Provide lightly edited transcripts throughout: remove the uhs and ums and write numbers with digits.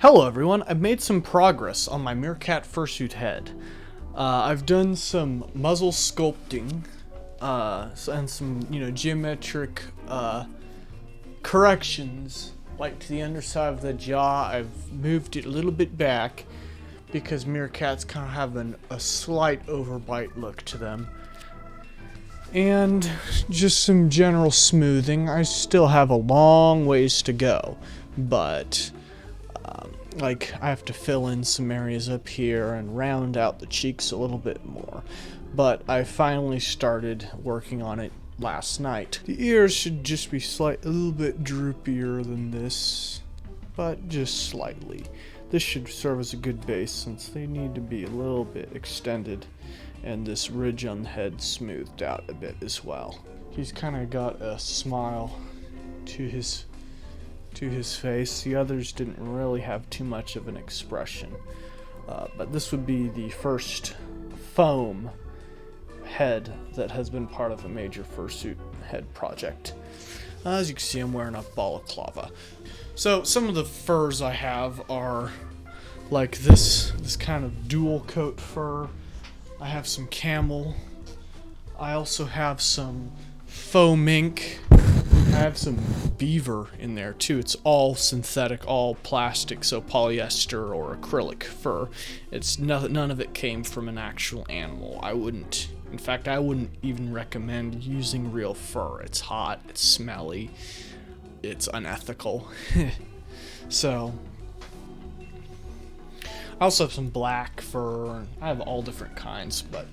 Hello everyone, I've made some progress on my Meerkat Fursuit head. I've done some muzzle sculpting, and some, geometric, corrections, like to the underside of the jaw. I've moved it a little bit back, because Meerkats kind of have a slight overbite look to them. And just some general smoothing. I still have a long ways to go, but I have to fill in some areas up here and round out the cheeks a little bit more. But I finally started working on it last night. The ears should just be a little bit droopier than this, but just slightly. This should serve as a good base since they need to be a little bit extended and this ridge on the head smoothed out a bit as well. He's kind of got a smile to his face. The others didn't really have too much of an expression, but this would be the first foam head that has been part of a major fursuit head project. As you can see, I'm wearing a balaclava. So some of the furs I have are like this kind of dual coat fur. I have some camel. I also have some faux mink. I have some beaver in there too. It's all synthetic, all plastic, so polyester or acrylic fur. It's none of it came from an actual animal. I wouldn't even recommend using real fur. It's hot, it's smelly, it's unethical. So I also have some black fur. I have all different kinds, but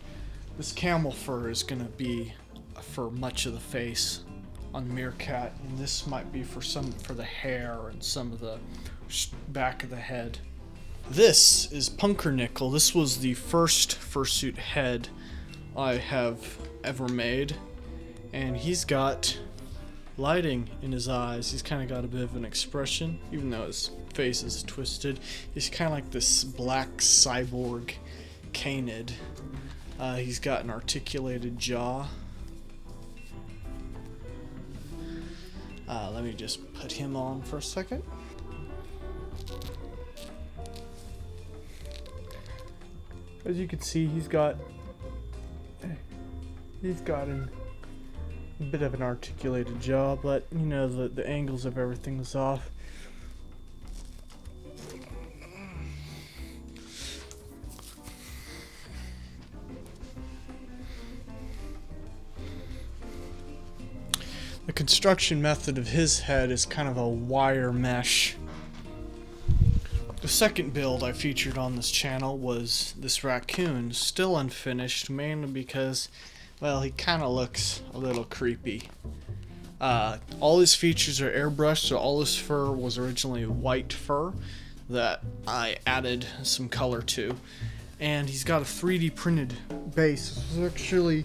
this camel fur is gonna be for much of the face on Meerkat, and this might be for the hair and some of the back of the head. This is Pumpernickel. This was the first fursuit head I have ever made, and he's got lighting in his eyes. He's kind of got a bit of an expression, even though his face is twisted. He's kind of like this black cyborg canid. He's got an articulated jaw. Let me just put him on for a second. As you can see, he's got a bit of an articulated jaw, but the angles of everything is off. The construction method of his head is kind of a wire mesh. The second build I featured on this channel was this raccoon, still unfinished, mainly because, well, he kind of looks a little creepy. All his features are airbrushed, so all his fur was originally white fur that I added some color to. And he's got a 3D printed base. This is actually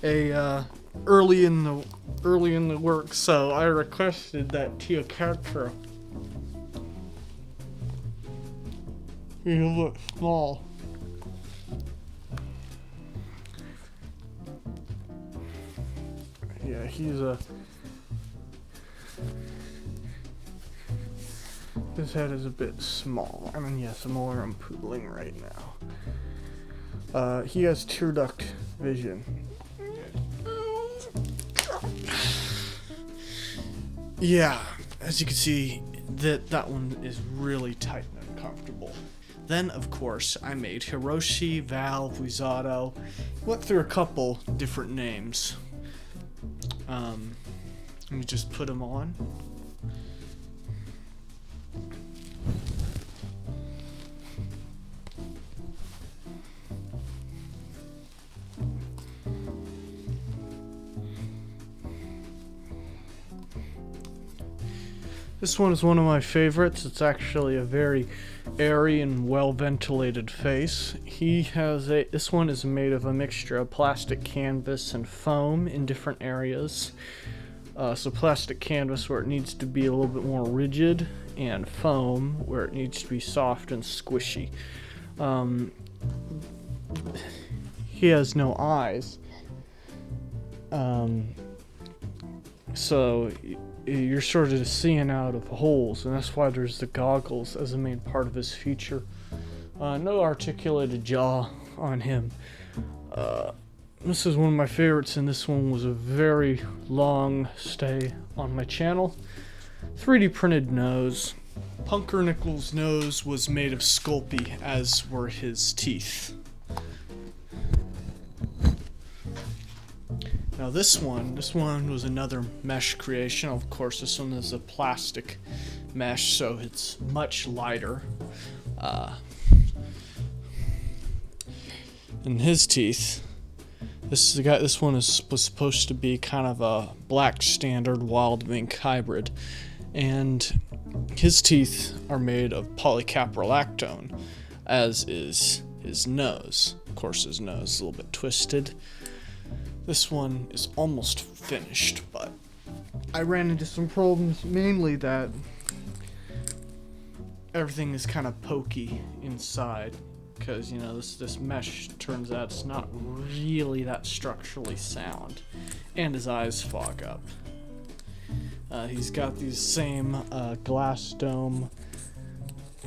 a early in the work, so I requested that Teocatra. He looks small. Yeah, his head is a bit small. I mean, yes, I'm wearing poodling right now. He has tear duct vision. Yeah, as you can see, that one is really tight and uncomfortable. Then, of course, I made Hiroshi, Val, Wizato. Went through a couple different names. Let me just put them on. This one is one of my favorites. It's actually a very airy and well-ventilated face. This one is made of a mixture of plastic canvas and foam in different areas. So plastic canvas where it needs to be a little bit more rigid, and foam where it needs to be soft and squishy. He has no eyes. So you're sort of seeing out of holes, and that's why there's the goggles as a main part of his feature. No articulated jaw on him. This is one of my favorites, and this one was a very long stay on my channel. 3D printed nose. Pumpernickel's nose was made of Sculpey, as were his teeth. Now this one was another mesh creation. Of course, this one is a plastic mesh, so it's much lighter. And his teeth. This one was supposed to be kind of a black standard wild mink hybrid, and his teeth are made of polycaprolactone, as is his nose. Of course, his nose is a little bit twisted. This one is almost finished, but I ran into some problems, mainly that everything is kind of pokey inside. Because, you know, this mesh, turns out it's not really that structurally sound. And his eyes fog up. He's got these same glass dome.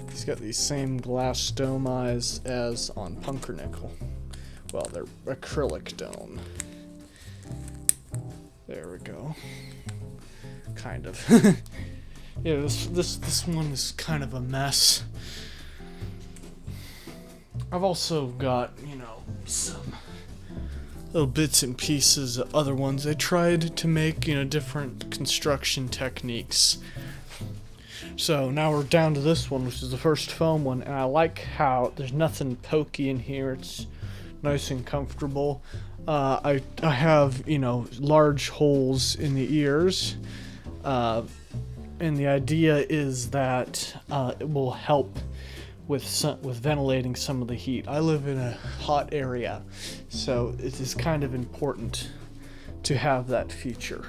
He's got these same glass dome eyes as on Pumpernickel. Well, they're acrylic dome. There we go. Kind of. Yeah, this one is kind of a mess. I've also got, you know, some little bits and pieces of other ones. I tried to make, you know, different construction techniques. So now we're down to this one, which is the first foam one, and I like how there's nothing pokey in here. It's nice and comfortable. I have, you know, large holes in the ears, and the idea is that it will help with ventilating some of the heat. I live in a hot area, so it is kind of important to have that feature.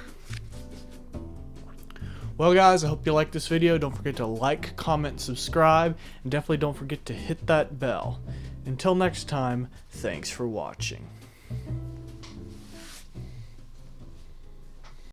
Well guys, I hope you liked this video. Don't forget to like, comment, subscribe, and definitely don't forget to hit that bell. Until next time, thanks for watching.